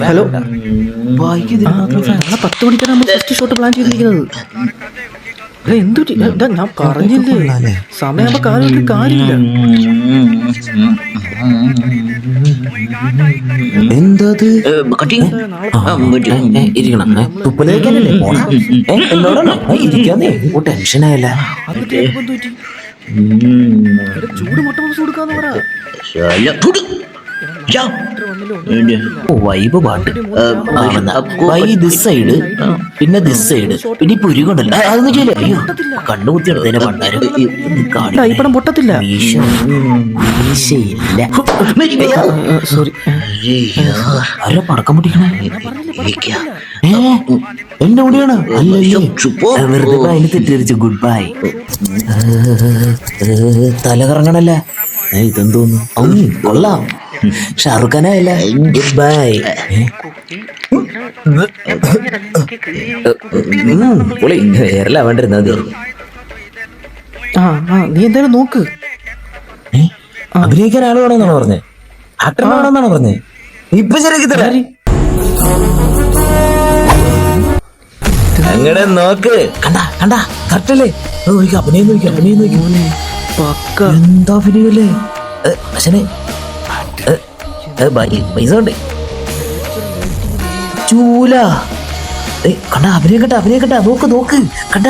Hello, 10 മണിക്കാണ് നമ്മൾ first shot plan ചെയ്തിരിക്കുന്നത്. എന്തു ഞാൻ പറഞ്ഞില്ലേ, സമയമാകുമ്പോ കാര്യമില്ല. എന്തത് ഇരിക്കണം? തുപ്പലേക്കല്ലേ എന്നോടാണോ ഇരിക്കാന്നേ? ടെൻഷനായല്ല. ചൂട് മുട്ട പപ്സ് കൊടുക്കാന്ന് പറ. വൈബ് പാട്ട് ദിസ് സൈഡ്, പിന്നെ ദിസ് സൈഡ്, പിന്നെ പുരുകൊണ്ടല്ലോ അതൊന്നും ചെയ്യില്ല. അയ്യോ, കണ്ണുകുത്തിയെടുത്തതിനെ പണ്ടാരും ടൈപ്പടം പൊട്ടത്തില്ല. സോറി, ആരോ പടക്കം പൊട്ടിക്കണേ. എന്റെ കൂടെയാണ്. അല്ലല്ലോ, വെറുതെ അതിന് തെറ്റിദ്ധരിച്ചു. Good bye. തല കറങ്ങണല്ലേ. ഇതെന്തോന്നു കൊള്ളാം. ഷാറുഖ് ഖാനല്ല. Good bye. പൊളി. വേറെല്ല വേണ്ടിരുന്നത്. നീ എന്തായാലും നോക്ക്. അഭിനയിക്കാൻ ആള് വേണമെന്നാണ് പറഞ്ഞത്. ആക്ടർ വേണമെന്നാണ് പറഞ്ഞത്. ഇപ്പൊ ശരിയാക്കി തരാം. അങ്ങനെ നോക്ക്. കണ്ടാ കറക്റ്റല്ലേ? അഭിനയം നോക്കി. എന്താ അഭിനയല്ലേ? പൈസ ഉണ്ട്. ചൂല കണ്ട അഭിനയം കണ്ട. നോക്ക് കണ്ട.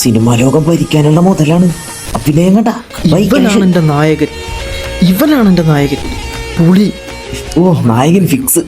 സിനിമാ ലോകം ഭരിക്കാനുള്ള മുതലാണ് അഭിനയം. കണ്ട, ഇവനാണ് എന്റെ നായകൻ. പുളി. നായകൻ ഫിക്സ്.